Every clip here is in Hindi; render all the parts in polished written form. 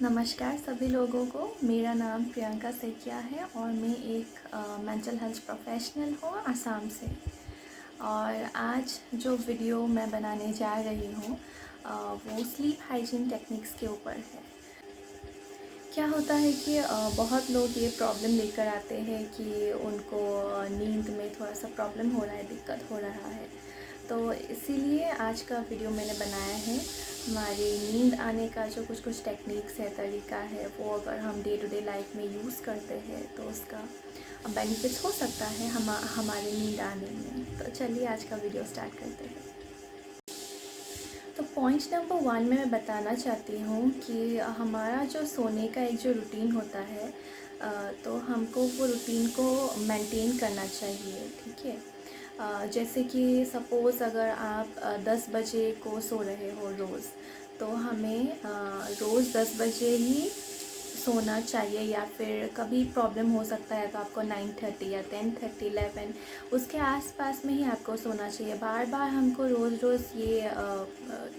नमस्कार सभी लोगों को। मेरा नाम प्रियंका सेकिया है और मैं एक मेंटल हेल्थ प्रोफेशनल हूँ असम से। और आज जो वीडियो मैं बनाने जा रही हूँ वो स्लीप हाइजीन टेक्निक्स के ऊपर है। क्या होता है कि बहुत लोग ये प्रॉब्लम लेकर आते हैं कि उनको नींद में थोड़ा सा प्रॉब्लम हो रहा है, दिक्कत हो रहा है। तो इसीलिए आज का वीडियो मैंने बनाया है। हमारी नींद आने का जो कुछ टेक्निक्स है, तरीका है, वो अगर हम डे टू डे लाइफ में यूज़ करते हैं तो उसका बेनिफिट्स हो सकता है हमारे नींद आने में। तो चलिए आज का वीडियो स्टार्ट करते हैं। तो पॉइंट नंबर 1 में मैं बताना चाहती हूँ कि हमारा जो सोने का एक जो रूटीन होता है, तो हमको वो रूटीन को मेंटेन करना चाहिए। ठीक है। जैसे कि सपोज़ अगर आप 10 बजे को सो रहे हो रोज़, तो हमें रोज़ 10 बजे ही सोना चाहिए। या फिर कभी प्रॉब्लम हो सकता है तो आपको 9:30 या 10:30 11 उसके आसपास में ही आपको सोना चाहिए। बार बार हमको रोज़ रोज़ ये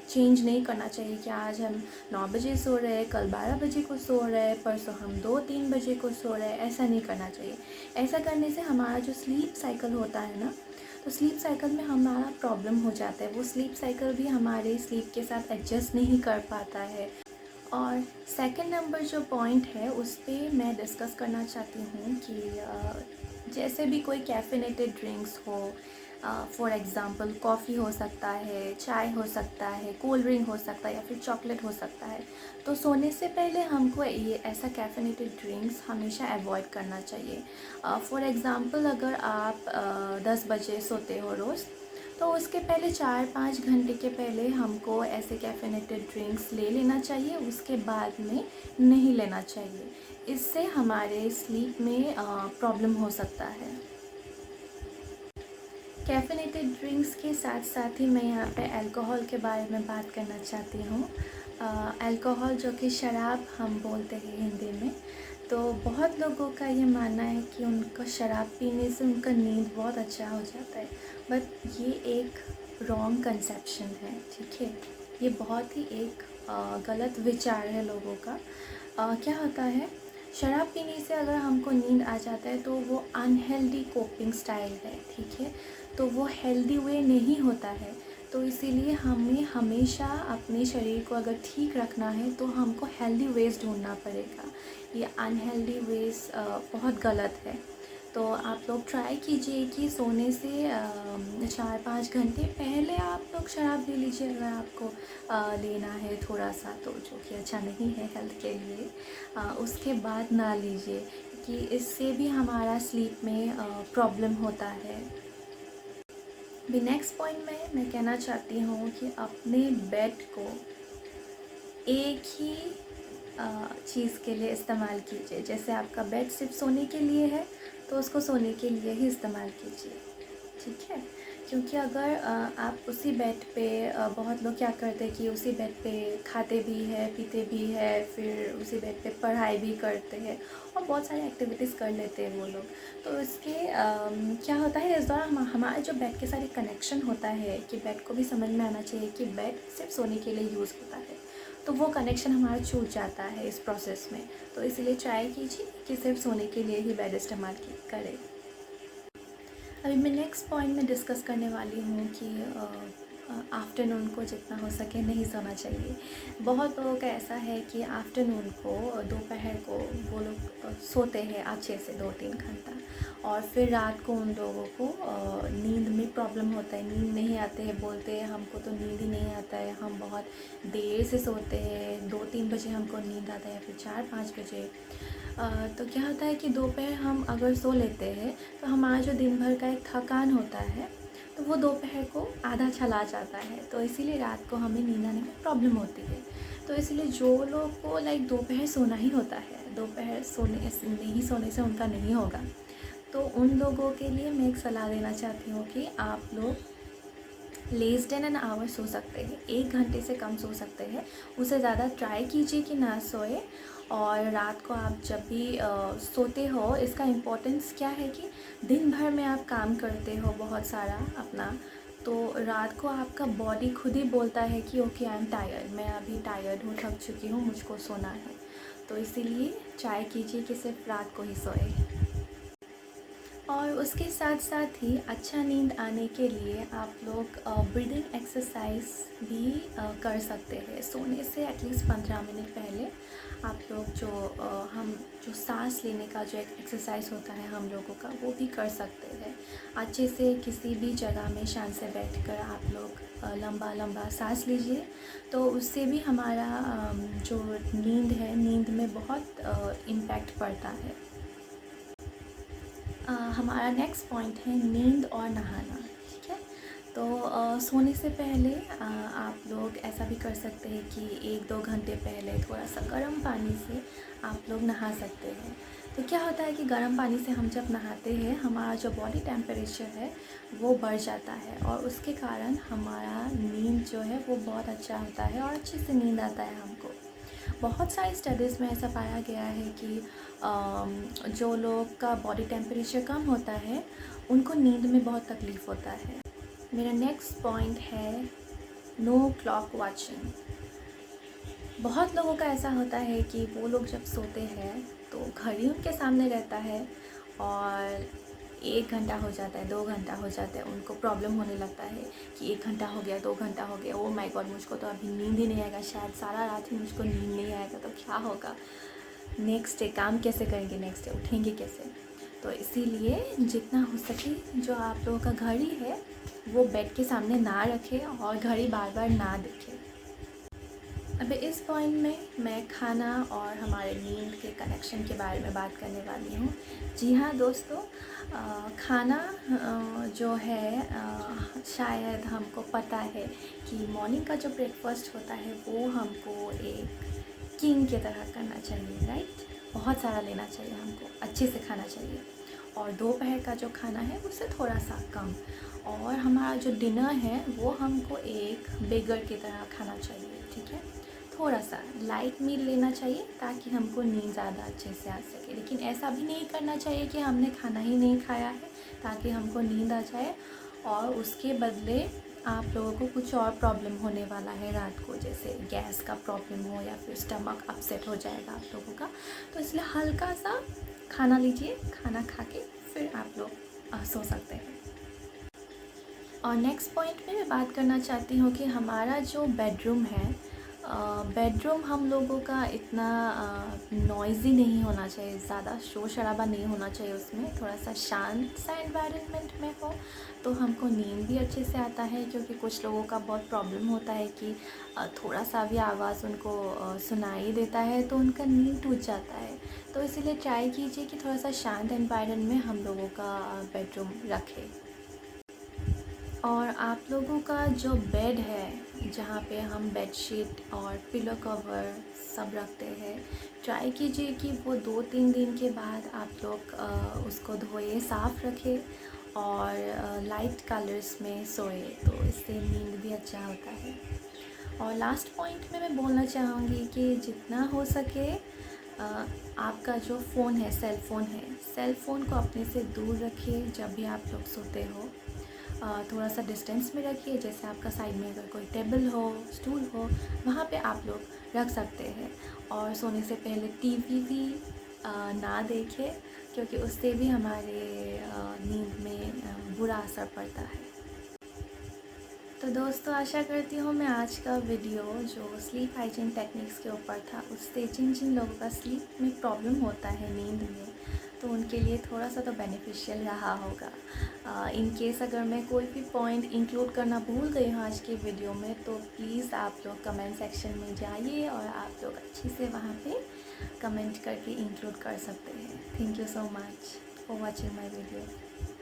चेंज नहीं करना चाहिए कि आज हम 9 बजे सो रहे हैं, कल 12 बजे को सो रहे हैं, परसों हम 2-3 बजे को सो रहे हैं। ऐसा नहीं करना चाहिए। ऐसा करने से हमारा जो स्लीप साइकिल होता है ना, तो स्लीप साइकिल में हमारा प्रॉब्लम हो जाता है। वो स्लीप साइकिल भी हमारे स्लीप के साथ एडजस्ट नहीं कर पाता है। और सेकंड नंबर जो पॉइंट है उस पे मैं डिस्कस करना चाहती हूँ कि जैसे भी कोई कैफ़ीनेटेड ड्रिंक्स हो, फॉर एग्ज़ाम्पल कॉफ़ी हो सकता है, चाय हो सकता है, कोल्ड ड्रिंक हो सकता है या फिर चॉकलेट हो सकता है। तो सोने से पहले हमको ये ऐसा कैफ़ीनेटेड ड्रिंक्स हमेशा अवॉइड करना चाहिए। फॉर एग्ज़ाम्पल अगर आप 10 बजे सोते हो रोज़, तो उसके पहले 4-5 घंटे के पहले हमको ऐसे कैफ़ीनेटेड ड्रिंक्स ले लेना चाहिए, उसके बाद में नहीं लेना चाहिए। इससे हमारे स्लीप में प्रॉब्लम हो सकता है। कैफ़ीनेटेड ड्रिंक्स के साथ साथ ही मैं यहाँ पे अल्कोहल के बारे में बात करना चाहती हूँ। अल्कोहल जो कि शराब हम बोलते हैं हिंदी में। तो बहुत लोगों का ये मानना है कि उनको शराब पीने से उनका नींद बहुत अच्छा हो जाता है, बट ये एक रॉन्ग कंसेप्शन है। ठीक है। ये बहुत ही एक गलत विचार है लोगों का। क्या होता है, शराब पीने से अगर हमको नींद आ जाता है तो वो अनहेल्दी कोपिंग स्टाइल है। ठीक है। तो वो हेल्दी वे नहीं होता है। तो इसीलिए हमें हमेशा अपने शरीर को अगर ठीक रखना है तो हमको हेल्दी वेज ढूंढना पड़ेगा। ये अनहेल्दी वेज बहुत गलत है। तो आप लोग ट्राई कीजिए कि सोने से 4-5 घंटे पहले आप लोग शराब ले लीजिए अगर आपको लेना है थोड़ा सा, तो जो कि अच्छा नहीं है हेल्थ के लिए। उसके बाद ना लीजिए कि इससे भी हमारा स्लीप में प्रॉब्लम होता है। भी नेक्स्ट पॉइंट में मैं कहना चाहती हूँ कि अपने बेड को एक ही चीज़ के लिए इस्तेमाल कीजिए। जैसे आपका बेड सिर्फ सोने के लिए है तो उसको सोने के लिए ही इस्तेमाल कीजिए। ठीक है। क्योंकि अगर आप उसी बेड पे बहुत लोग क्या करते हैं कि उसी बेड पे खाते भी है, पीते भी है, फिर उसी बेड पे पढ़ाई भी करते हैं और बहुत सारी एक्टिविटीज़ कर लेते हैं वो लोग। तो इसके क्या होता है, इस दौरान हमारे जो बेड के साथ एक कनेक्शन होता है कि बेड को भी समझ में आना चाहिए कि बेड सिर्फ सोने के लिए यूज़ होता है। तो वो कनेक्शन हमारा छूट जाता है इस प्रोसेस में। तो इसलिए ट्राई कीजिए कि सिर्फ सोने के लिए ही बेड इस्तेमाल करें। अभी मैं नेक्स्ट पॉइंट में डिस्कस करने वाली हूँ कि आफ्टरनून को जितना हो सके नहीं सोना चाहिए। बहुत लोगों का ऐसा है कि आफ्टरनून को, दोपहर को वो लोग सोते हैं अच्छे से 2-3 घंटा, और फिर रात को उन लोगों को नींद में प्रॉब्लम होता है, नींद नहीं आते हैं, बोलते हैं हमको तो नींद ही नहीं आता है, हम बहुत देर से सोते हैं, 2-3 बजे हमको नींद आता है या फिर 4-5 बजे। तो क्या होता है कि दोपहर हम अगर सो लेते हैं तो हमारा जो दिन भर का एक थकान होता है तो वो दोपहर को आधा चला जाता है। तो इसीलिए रात को हमें नींद आने में प्रॉब्लम होती है। तो इसलिए जो लोग को लाइक दोपहर सोना ही होता है, दोपहर सोने से उनका नहीं होगा, तो उन लोगों के लिए मैं एक सलाह देना चाहती हूँ कि आप लोग less than an hour so सकते हैं, 1 घंटे से कम सो सकते हैं। उससे ज़्यादा ट्राई कीजिए कि ना सोए। और रात को आप जब भी सोते हो, इसका इम्पोर्टेंस क्या है कि दिन भर में आप काम करते हो बहुत सारा अपना, तो रात को आपका बॉडी खुद ही बोलता है कि ओके आई एम टायर्ड, मैं अभी टायर्ड हूँ, थक चुकी हूँ, मुझको सोना है। तो इसीलिए ट्राई कीजिए कि सिर्फ रात को ही सोए। और उसके साथ साथ ही अच्छा नींद आने के लिए आप लोग ब्रीदिंग एक्सरसाइज भी कर सकते हैं। सोने से एटलीस्ट 15 मिनट पहले आप लोग हम जो सांस लेने का जो एक एक्सरसाइज होता है हम लोगों का, वो भी कर सकते हैं। अच्छे से किसी भी जगह में शांत से बैठकर आप लोग लंबा लंबा सांस लीजिए, तो उससे भी हमारा जो नींद है, नींद में बहुत इम्पैक्ट पड़ता है। हमारा नेक्स्ट पॉइंट है नींद और नहाना। ठीक है, तो सोने से पहले आप लोग ऐसा भी कर सकते हैं कि 1-2 घंटे पहले थोड़ा सा गर्म पानी से आप लोग नहा सकते हैं। तो क्या होता है कि गर्म पानी से हम जब नहाते हैं, हमारा जो बॉडी टेम्परेचर है वो बढ़ जाता है, और उसके कारण हमारा नींद जो है वो बहुत अच्छा होता है और अच्छे से नींद आता है हमको। बहुत सारी स्टडीज़ में ऐसा पाया गया है कि जो लोग का बॉडी टेम्परेचर कम होता है उनको नींद में बहुत तकलीफ़ होता है। मेरा नेक्स्ट पॉइंट है नो क्लॉक वॉचिंग। बहुत लोगों का ऐसा होता है कि वो लोग जब सोते हैं तो घड़ी उनके सामने रहता है, और 1 घंटा हो जाता है, 2 घंटा हो जाता है, उनको प्रॉब्लम होने लगता है कि 1 घंटा हो गया, 2 घंटा हो गया, ओ माय गॉड, मुझको तो अभी नींद ही नहीं आएगा, शायद सारा रात ही मुझको नींद नहीं आएगा, तो क्या होगा, नेक्स्ट डे काम कैसे करेंगे, नेक्स्ट डे उठेंगे कैसे। तो इसीलिए जितना हो सके जो आप लोगों का घड़ी है वो बेड के सामने ना रखें और घड़ी बार बार ना देखें। अभी इस पॉइंट में मैं खाना और हमारे नींद के कनेक्शन के बारे में बात करने वाली हूँ। जी हाँ दोस्तों, खाना जो है शायद हमको पता है कि मॉर्निंग का जो ब्रेकफास्ट होता है वो हमको एक किंग की तरह करना चाहिए, राइट। बहुत सारा लेना चाहिए, हमको अच्छे से खाना चाहिए। और दोपहर का जो खाना है उससे थोड़ा सा कम, और हमारा जो डिनर है वो हमको एक बेगर की तरह खाना चाहिए। ठीक है, थोड़ा सा लाइट मील लेना चाहिए ताकि हमको नींद ज़्यादा अच्छे से आ सके। लेकिन ऐसा भी नहीं करना चाहिए कि हमने खाना ही नहीं खाया है ताकि हमको नींद आ जाए, और उसके बदले आप लोगों को कुछ और प्रॉब्लम होने वाला है रात को, जैसे गैस का प्रॉब्लम हो या फिर स्टमक अपसेट हो जाएगा आप लोगों का। तो इसलिए हल्का सा खाना लीजिए, खाना खा के फिर आप लोग सो सकते हैं। और नेक्स्ट पॉइंट में मैं बात करना चाहती हूँ कि हमारा जो बेडरूम है, बेडरूम हम लोगों का इतना नॉइज़ी नहीं होना चाहिए, ज़्यादा शोर शराबा नहीं होना चाहिए, उसमें थोड़ा सा शांत सा एनवायरनमेंट में हो तो हमको नींद भी अच्छे से आता है। क्योंकि कुछ लोगों का बहुत प्रॉब्लम होता है कि थोड़ा सा भी आवाज़ उनको सुनाई देता है तो उनका नींद टूट जाता है। तो इसीलिए ट्राई कीजिए कि थोड़ा सा शांत एनवायरनमेंट में हम लोगों का बेडरूम रखें। और आप लोगों का जो बेड है जहाँ पे हम बेडशीट और पिलो कवर सब रखते हैं, ट्राई कीजिए कि वो 2-3 दिन के बाद आप लोग उसको धोए, साफ़ रखें और लाइट कलर्स में सोए, तो इससे नींद भी अच्छा होता है। और लास्ट पॉइंट में मैं बोलना चाहूँगी कि जितना हो सके आपका जो फ़ोन है, सेल फ़ोन को अपने से दूर रखिए। जब भी आप लोग सोते हो थोड़ा सा डिस्टेंस में रखिए, जैसे आपका साइड में अगर कोई टेबल हो, स्टूल हो, वहाँ पे आप लोग रख सकते हैं। और सोने से पहले टीवी भी ना देखें, क्योंकि उससे भी हमारे नींद में बुरा असर पड़ता है। तो दोस्तों, आशा करती हूँ मैं आज का वीडियो जो स्लीप हाइजीन टेक्निक्स के ऊपर था, उससे जिन जिन लोगों का स्लीप में प्रॉब्लम होता है, नींद में, तो उनके लिए थोड़ा सा तो बेनिफिशियल रहा होगा। इन केस अगर मैं कोई भी पॉइंट इंक्लूड करना भूल गई हूँ आज के वीडियो में, तो प्लीज़ आप लोग कमेंट सेक्शन में जाइए और आप लोग अच्छे से वहाँ पे कमेंट करके इंक्लूड कर सकते हैं। Thank you so much for watching my video.